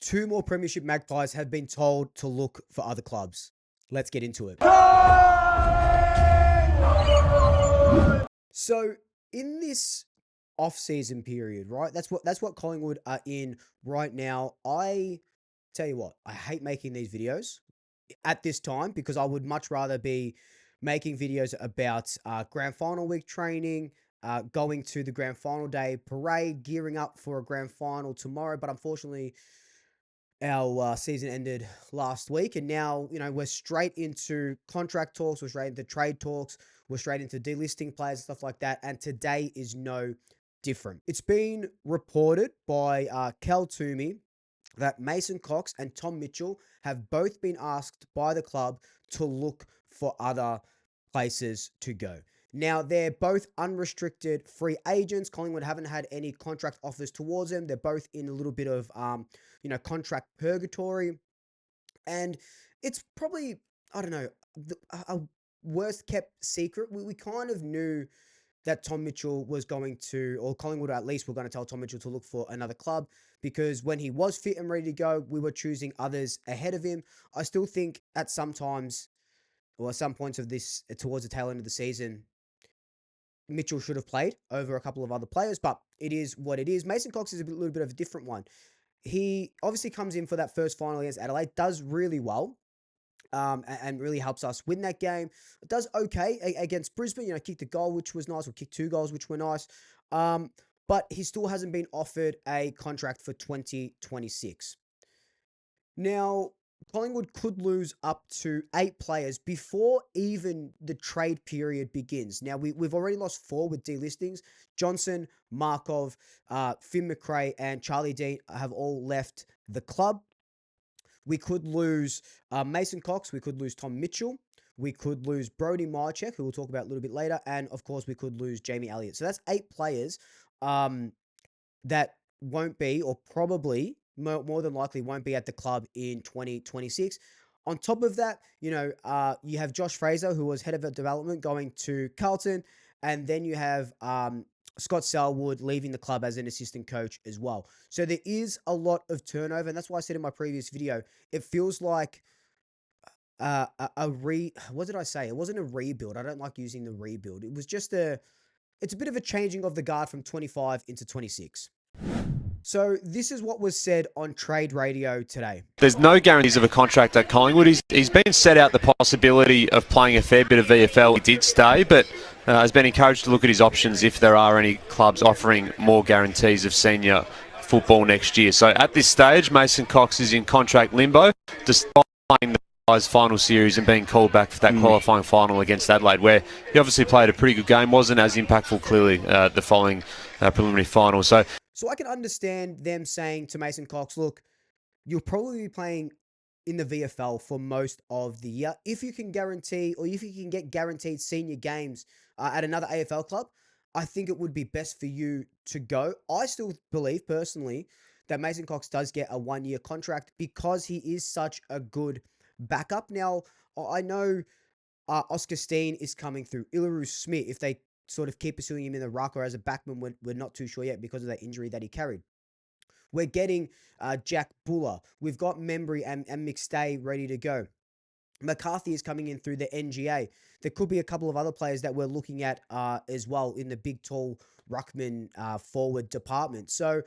2 more Premiership Magpies have been told to look for other clubs. Let's get into it. So, in this off-season period, right? That's what Collingwood are in right now. I tell you what, I hate making these videos at this time because I would much rather be making videos about grand final week training, going to the grand final day parade, gearing up for a grand final tomorrow. But unfortunately, our season ended last week, and now we're straight into contract talks, we're straight into trade talks, we're straight into delisting players and stuff like that. And today is no different. It's been reported by Cal Toomey that Mason Cox and Tom Mitchell have both been asked by the club to look for other places to go. Now, they're both unrestricted free agents. Collingwood haven't had any contract offers towards them. They're both in a little bit of, contract purgatory. And it's probably, I don't know, a worst kept secret. We kind of knew that Tom Mitchell was going to, or Collingwood at least were going to tell Tom Mitchell to look for another club, because when he was fit and ready to go, we were choosing others ahead of him. I still think at some times, or at some points of this, towards the tail end of the season, Mitchell should have played over a couple of other players, but it is what it is. Mason Cox is a little bit of a different one. He obviously comes in for that first final against Adelaide, does really well, and really helps us win that game. It does okay against Brisbane, kicked a goal, which was nice, or kicked 2 goals, which were nice. But he still hasn't been offered a contract for 2026. Now, Collingwood could lose up to 8 players before even the trade period begins. Now, we've already lost 4 with delistings. Johnson, Markov, Finn McRae, and Charlie Dean have all left the club. We could lose Mason Cox. We could lose Tom Mitchell. We could lose Brody Myercheck, who we'll talk about a little bit later. And, of course, we could lose Jamie Elliott. So that's 8 players that won't be, or probably more than likely won't be at the club in 2026. On top of that, you have Josh Fraser, who was head of development, going to Carlton. And then you have Scott Selwood leaving the club as an assistant coach as well. So there is a lot of turnover. And that's why I said in my previous video, it feels like what did I say? It wasn't a rebuild. I don't like using the rebuild. It was just it's a bit of a changing of the guard from 25 into 26. So this is what was said on Trade Radio today. There's no guarantees of a contract at Collingwood. He's been set out the possibility of playing a fair bit of VFL. He did stay, but has been encouraged to look at his options if there are any clubs offering more guarantees of senior football next year. So at this stage, Mason Cox is in contract limbo, despite playing the final series and being called back for that qualifying final against Adelaide, where he obviously played a pretty good game, wasn't as impactful clearly the following preliminary final. So I can understand them saying to Mason Cox, look, you'll probably be playing in the VFL for most of the year. If you can guarantee, or if you can get guaranteed senior games at another AFL club, I think it would be best for you to go. I still believe personally that Mason Cox does get a 1-year contract because he is such a good backup. Now, I know Oscar Steen is coming through. Ilaru Smith, if they sort of keep pursuing him in the ruck or as a backman, we're not too sure yet because of that injury that he carried. We're getting Jack Buller. We've got Membry and McStay ready to go. McCarthy is coming in through the NGA. There could be a couple of other players that we're looking at as well in the big, tall ruckman forward department. So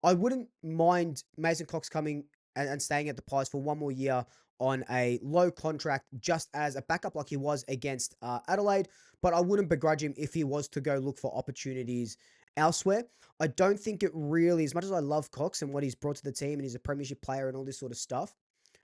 I wouldn't mind Mason Cox coming and staying at the Pies for 1 more year on a low contract just as a backup like he was against Adelaide. But I wouldn't begrudge him if he was to go look for opportunities elsewhere. I don't think it really, as much as I love Cox and what he's brought to the team, and he's a premiership player and all this sort of stuff,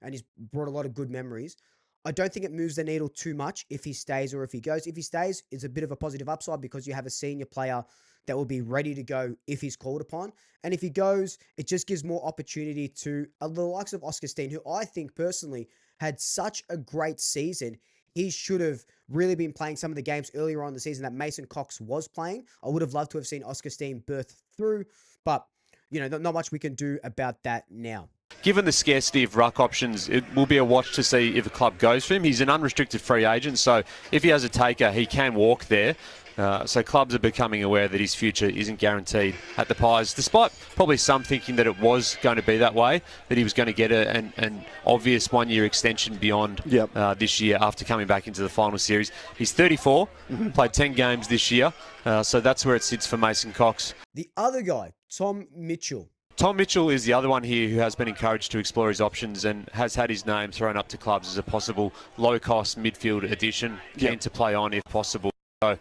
and he's brought a lot of good memories, I don't think it moves the needle too much if he stays or if he goes. If he stays, it's a bit of a positive upside because you have a senior player that will be ready to go if he's called upon. And if he goes, it just gives more opportunity to the likes of Oscar Steen, who I think personally had such a great season. He should have really been playing some of the games earlier on in the season that Mason Cox was playing. I would have loved to have seen Oscar Steen birth through, but not much we can do about that now. Given the scarcity of ruck options, it will be a watch to see if a club goes for him. He's an unrestricted free agent, so if he has a taker, he can walk there. So clubs are becoming aware that his future isn't guaranteed at the Pies, despite probably some thinking that it was going to be that way, that he was going to get an obvious one-year extension beyond this year after coming back into the final series. He's 34, played 10 games this year, so that's where it sits for Mason Cox. The other guy, Tom Mitchell. Tom Mitchell is the other one here who has been encouraged to explore his options and has had his name thrown up to clubs as a possible low-cost midfield addition, keen to play on if possible. So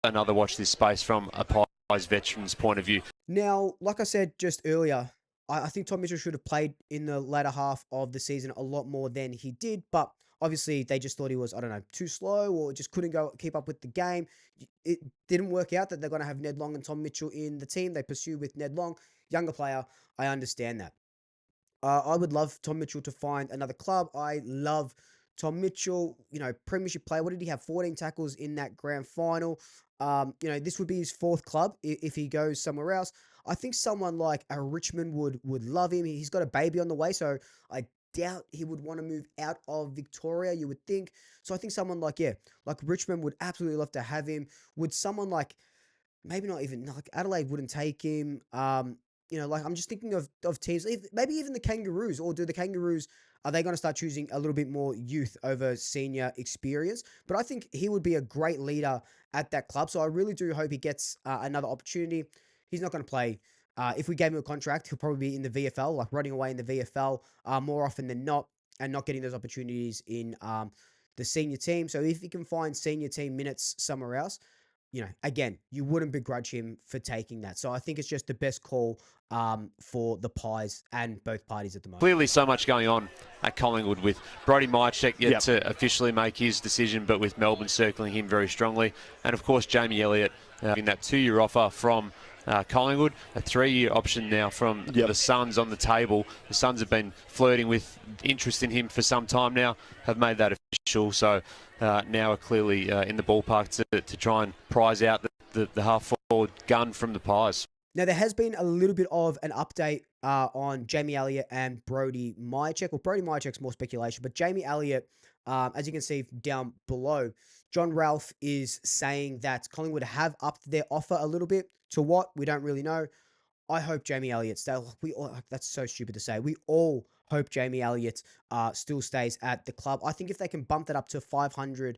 another watch this space from a Pies veteran's point of view. Now, like I said just earlier, I think Tom Mitchell should have played in the latter half of the season a lot more than he did, but obviously they just thought he was, I don't know, too slow or just couldn't keep up with the game. It didn't work out that they're going to have Ned Long and Tom Mitchell in the team. They pursue with Ned Long, younger player. I understand that. I would love Tom Mitchell to find another club. I love Tom Mitchell, Premiership player. What did he have? 14 tackles in that grand final. This would be his fourth club if he goes somewhere else. I think someone like a Richmond would love him. He's got a baby on the way, so I doubt he would want to move out of Victoria, you would think. So I think someone like Richmond would absolutely love to have him. Would someone like, maybe not even, like Adelaide wouldn't take him. I'm just thinking of teams, maybe even the Kangaroos, or do the Kangaroos, are they going to start choosing a little bit more youth over senior experience? But I think he would be a great leader at that club. So I really do hope he gets another opportunity. He's not going to play. If we gave him a contract, he'll probably be in the VFL, like running away in the VFL more often than not, and not getting those opportunities in the senior team. So if he can find senior team minutes somewhere else, again, you wouldn't begrudge him for taking that. So I think it's just the best call for the Pies and both parties at the moment. Clearly so much going on at Collingwood with Brodie Myercheck yet to officially make his decision, but with Melbourne circling him very strongly. And of course, Jamie Elliott in that 2-year offer from Collingwood, a 3-year option now from the Suns on the table. The Suns have been flirting with interest in him for some time now, have made that official. So now are clearly in the ballpark to try and prize out the half-forward gun from the Pies. Now, there has been a little bit of an update on Jamie Elliott and Brodie Myercheck. Well, Brodie Myercheck's more speculation, but Jamie Elliott, as you can see down below, John Ralph is saying that Collingwood have upped their offer a little bit. To what? We don't really know. I hope Jamie Elliott stays. That's so stupid to say. We all hope Jamie Elliott still stays at the club. I think if they can bump that up to 500,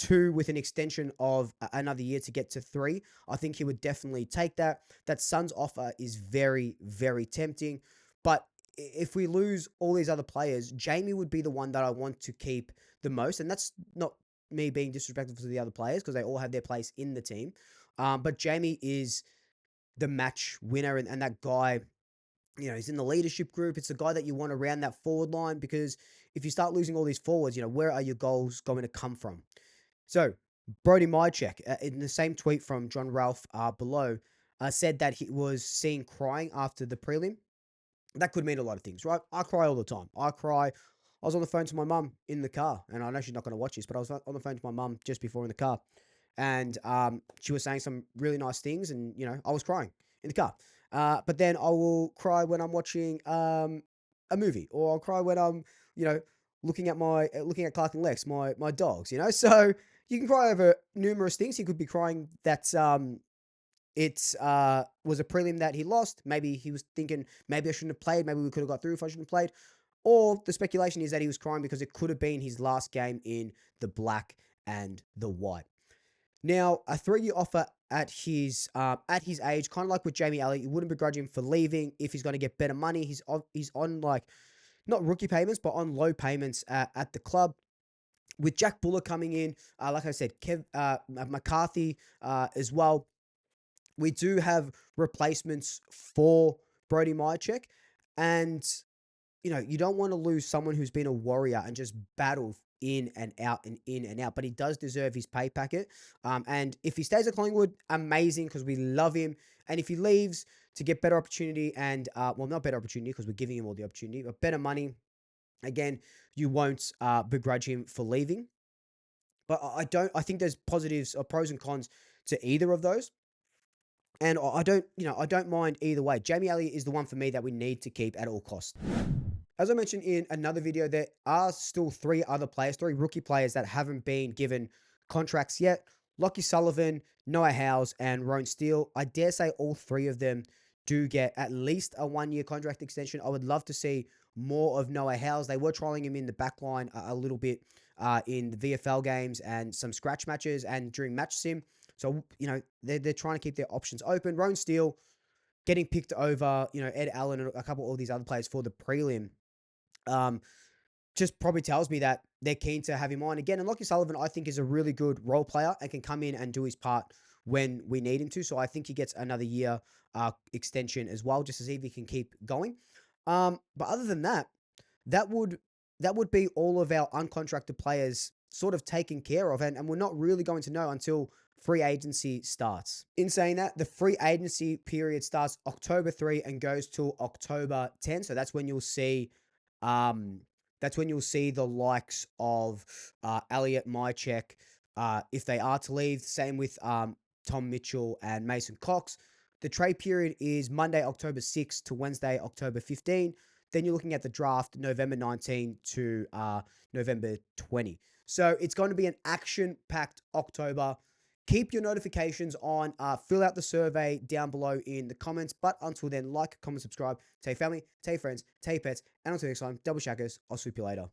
with an extension of another year to get to 3, I think he would definitely take that. That Suns offer is very, very tempting. But if we lose all these other players, Jamie would be the one that I want to keep the most. And that's not me being disrespectful to the other players, because they all have their place in the team. But Jamie is the match winner, and that guy, he's in the leadership group. It's the guy that you want around that forward line, because if you start losing all these forwards, where are your goals going to come from? So, Brodie Myercheck, in the same tweet from John Ralph below, said that he was seen crying after the prelim. That could mean a lot of things, right? I cry all the time. I cry. I was on the phone to my mum in the car, and I know she's not going to watch this, but I was on the phone to my mum just before in the car, and she was saying some really nice things, and, I was crying in the car. But then I will cry when I'm watching a movie, or I'll cry when I'm, looking at Clark and Lex, my dogs, So you can cry over numerous things. He could be crying that it was a prelim that he lost. Maybe he was thinking, maybe I shouldn't have played. Maybe we could have got through if I shouldn't have played. Or the speculation is that he was crying because it could have been his last game in the black and the white. Now, a 3-year offer at his age, kind of like with Jamie Elliott, you wouldn't begrudge him for leaving if he's going to get better money. He's on like, not rookie payments, but on low payments at the club. With Jack Buller coming in, like I said, McCarthy as well. We do have replacements for Brodie Myercheck, and you don't want to lose someone who's been a warrior and just battle in and out and in and out. But he does deserve his pay packet. And if he stays at Collingwood, amazing, because we love him. And if he leaves to get better opportunity and, not better opportunity because we're giving him all the opportunity, but better money, again, you won't begrudge him for leaving. But I think there's positives or pros and cons to either of those. And I don't mind either way. Jamie Elliott is the one for me that we need to keep at all costs. As I mentioned in another video, there are still 3 rookie players that haven't been given contracts yet. Lockie Sullivan, Noah Howes, and Roan Steele. I dare say all three of them do get at least a 1-year contract extension. I would love to see more of Noah Howes. They were trialing him in the back line a little bit in the VFL games and some scratch matches and during match sim. So, they're trying to keep their options open. Roan Steele getting picked over, Ed Allen and a couple of these other players for the prelim. Just probably tells me that they're keen to have him on again. And Lockie Sullivan, I think, is a really good role player and can come in and do his part when we need him to. So I think he gets another year extension as well, just to see if he can keep going. But other than that, that would be all of our uncontracted players sort of taken care of, and we're not really going to know until free agency starts. In saying that, the free agency period starts October 3 and goes till October 10. So that's when you'll see the likes of Elliot Mychek if they are to leave. Same with Tom Mitchell and Mason Cox. The trade period is Monday, October 6 to Wednesday, October 15. Then you're looking at the draft November 19 to November 20. So it's going to be an action-packed October. Keep your notifications on. Fill out the survey down below in the comments. But until then, like, comment, subscribe. Tell your family, tell your friends, tell your pets. And until next time, double shackers. I'll swoop you later.